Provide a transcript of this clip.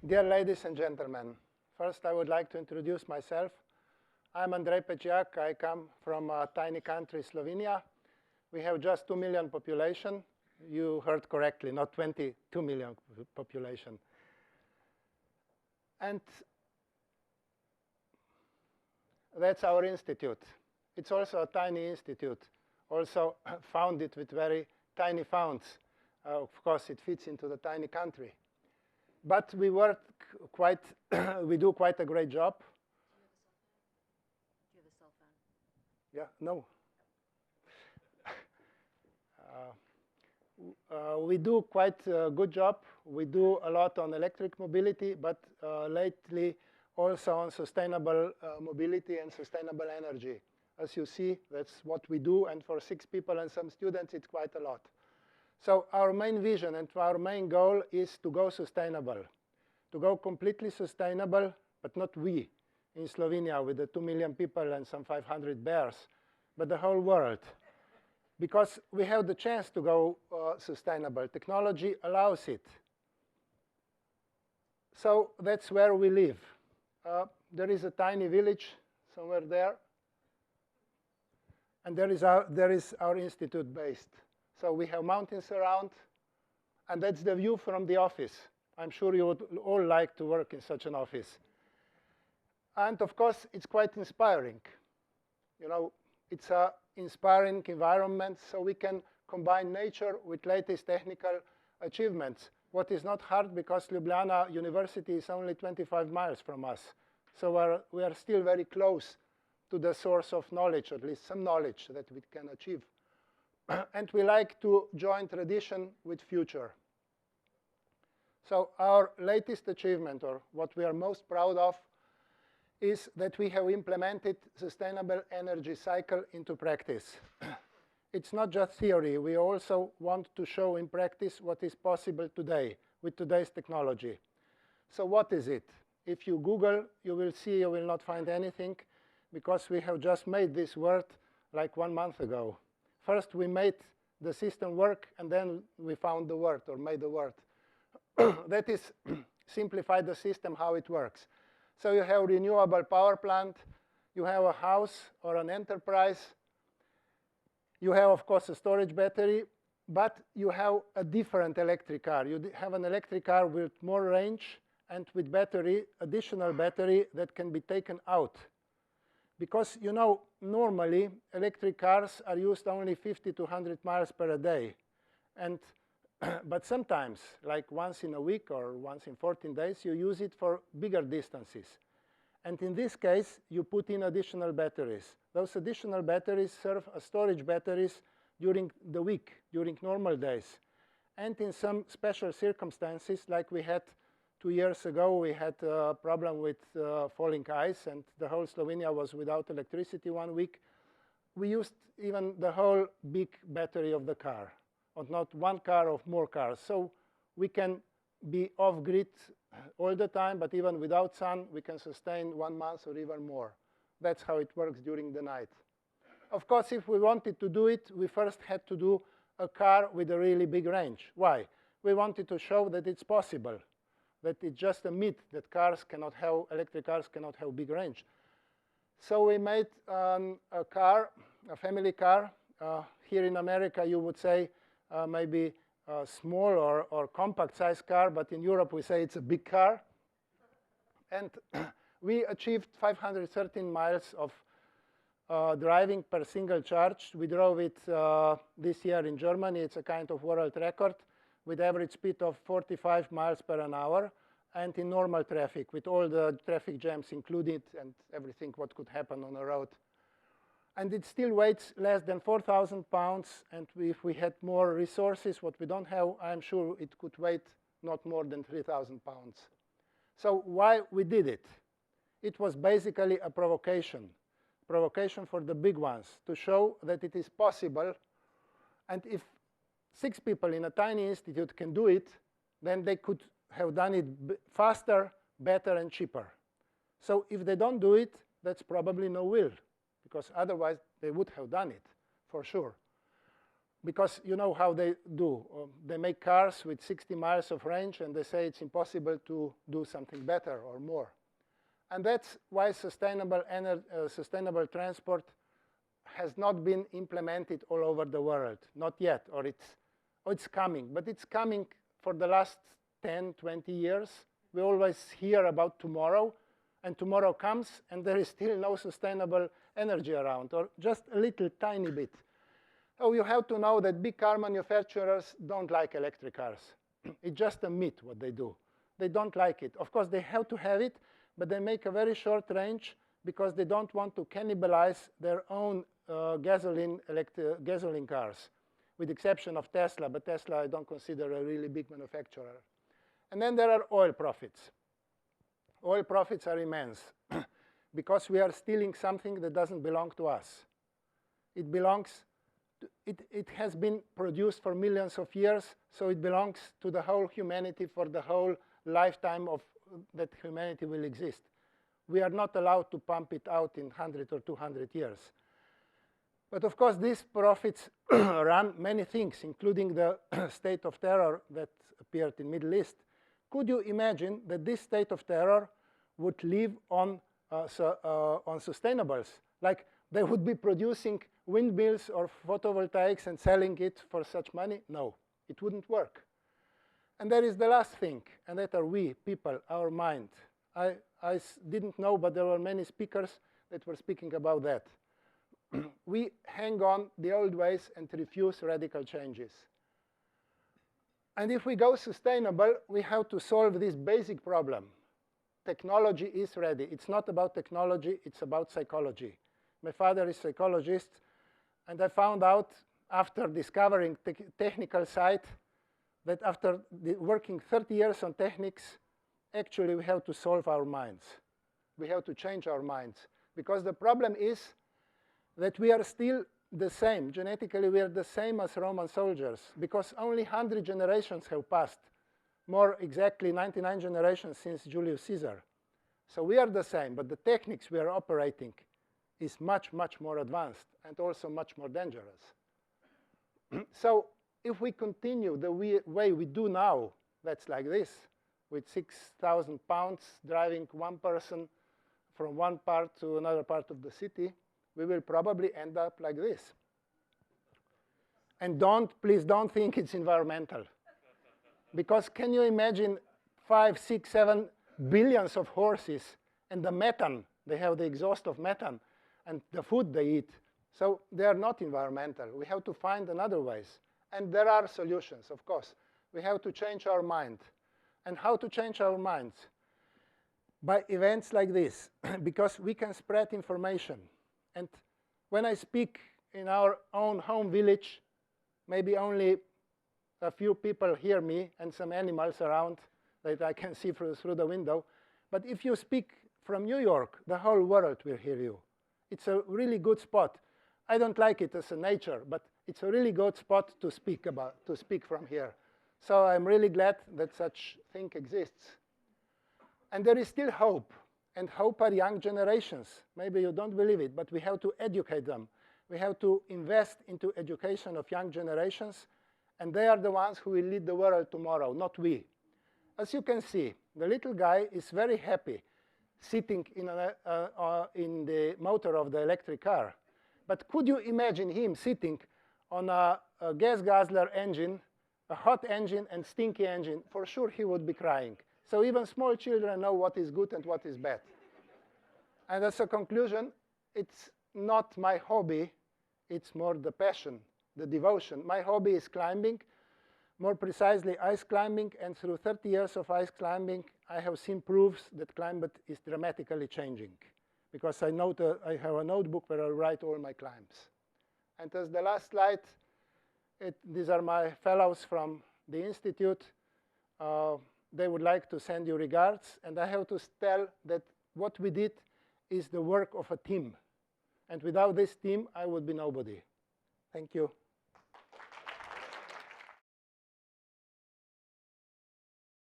Dear ladies and gentlemen, first I would like to introduce myself. I'm Andrej Pecjak. I come from a tiny country, Slovenia. We have just 2 million population. You heard correctly, not 22 million population. And that's our institute. It's also a tiny institute, also founded with very tiny funds. Of course, it fits into the tiny country. But we work quite, we do quite a great job. Do you have a cell phone? Yeah, no. We do quite a good job. We do a lot on electric mobility, but lately also on sustainable mobility and sustainable energy. As you see, that's what we do, and for 6 people and some students, it's quite a lot. So our main vision and our main goal is to go sustainable, to go completely sustainable, but not we in Slovenia with the 2 million people and some 500 bears, but the whole world. Because we have the chance to go sustainable. Technology allows it. So that's where we live. There is a tiny village somewhere there, and there is our institute based. So we have mountains around, and that's the view from the office. I'm sure you would all like to work in such an office. And of course, it's quite inspiring. You know, it's an inspiring environment, so we can combine nature with latest technical achievements. What is not hard, because Ljubljana University is only 25 miles from us. So we are still very close to the source of knowledge, at least some knowledge that we can achieve. And we like to join tradition with future. So our latest achievement, or what we are most proud of, is that we have implemented sustainable energy cycle into practice. It's not just theory. We also want to show in practice what is possible today with today's technology. So what is it? If you Google, you will see you will not find anything, because we have just made this word like 1 month ago. First, we made the system work, and then we found the word, or made the word. That is, simplify the system, how it works. So you have a renewable power plant. You have a house or an enterprise. You have, of course, a storage battery. But you have a different electric car. You have an electric car with more range and with battery, additional battery that can be taken out. Because, you know, normally, electric cars are used only 50 to 100 miles per day. And, but sometimes, like once in a week or once in 14 days, you use it for bigger distances. And in this case, you put in additional batteries. Those additional batteries serve as storage batteries during the week, during normal days. And in some special circumstances, like we had 2 years ago, we had a problem with falling ice, and the whole Slovenia was without electricity 1 week. We used even the whole big battery of the car, or not one car, of more cars. So we can be off-grid all the time, but even without sun, we can sustain 1 month or even more. That's how it works during the night. Of course, if we wanted to do it, we first had to do a car with a really big range. Why? We wanted to show that it's possible, that it's just a myth that electric cars cannot have big range. So we made a car, a family car. Here in America, you would say maybe a small or compact size car, but in Europe, we say it's a big car. And we achieved 513 miles of driving per single charge. We drove it this year in Germany. It's a kind of world record, with average speed of 45 miles per hour, and in normal traffic, with all the traffic jams included and everything what could happen on a road. And it still weighs less than 4,000 pounds, and if we had more resources, what we don't have, I'm sure it could weigh not more than 3,000 pounds. So why we did it? It was basically a provocation for the big ones, to show that it is possible. And if 6 people in a tiny institute can do it, then they could have done it faster, better, and cheaper. So if they don't do it, that's probably no will, because otherwise they would have done it, for sure. because you know how they do. They make cars with 60 miles of range, and they say it's impossible to do something better or more. And that's why sustainable transport has not been implemented all over the world, not yet, or it's coming. But it's coming for the last 10, 20 years. We always hear about tomorrow, and tomorrow comes, and there is still no sustainable energy around, or just a little tiny bit. So you have to know that big car manufacturers don't like electric cars. It's just a myth what they do. They don't like it. Of course, they have to have it, but they make a very short range because they don't want to cannibalize their own gasoline cars, with the exception of Tesla. But Tesla I don't consider a really big manufacturer. And then there are oil profits. Oil profits are immense because we are stealing something that doesn't belong to us. It belongs, it has been produced for millions of years, so it belongs to the whole humanity for the whole lifetime of that humanity will exist. We are not allowed to pump it out in 100 or 200 years. But of course, these profits run many things, including the state of terror that appeared in the Middle East. Could you imagine that this state of terror would live on sustainables? Like they would be producing windmills or photovoltaics and selling it for such money? No, it wouldn't work. And there is the last thing, and that are we, people, our mind. I didn't know, but there were many speakers that were speaking about that. We hang on the old ways and refuse radical changes. And if we go sustainable, we have to solve this basic problem. Technology is ready. It's not about technology, it's about psychology. My father is a psychologist, and I found out after discovering technical side that after working 30 years on techniques, actually we have to solve our minds. We have to change our minds. Because the problem is that we are still the same. Genetically, we are the same as Roman soldiers, because only 100 generations have passed, more exactly 99 generations since Julius Caesar. So we are the same, but the techniques we are operating is much, much more advanced and also much more dangerous. So if we continue the way we do now, that's like this, with 6,000 pounds driving one person from one part to another part of the city, we will probably end up like this. And please don't think it's environmental. Because can you imagine 5, 6, 7 billions of horses and the methane, they have the exhaust of methane, and the food they eat. So they are not environmental. We have to find another ways. And there are solutions, of course. We have to change our mind. And how to change our minds? By events like this, because we can spread information. And when I speak in our own home village, maybe only a few people hear me and some animals around that I can see through the window. But if you speak from New York, the whole world will hear you. It's a really good spot. I don't like it as a nature, but it's a really good spot to speak from here. So I'm really glad that such thing exists. And there is still hope. And hope are young generations. Maybe you don't believe it, but we have to educate them. We have to invest into education of young generations, and they are the ones who will lead the world tomorrow, not we. As you can see, the little guy is very happy sitting in the motor of the electric car. But could you imagine him sitting on a gas guzzler engine, a hot engine and stinky engine? For sure he would be crying. So even small children know what is good and what is bad. And as a conclusion, it's not my hobby, it's more the passion, the devotion. My hobby is climbing, more precisely ice climbing, and through 30 years of ice climbing, I have seen proofs that climate is dramatically changing. Because I have a notebook where I write all my climbs. And as the last slide, these are my fellows from the Institute. They would like to send you regards, and I have to tell that what we did is the work of a team. And without this team, I would be nobody. Thank you.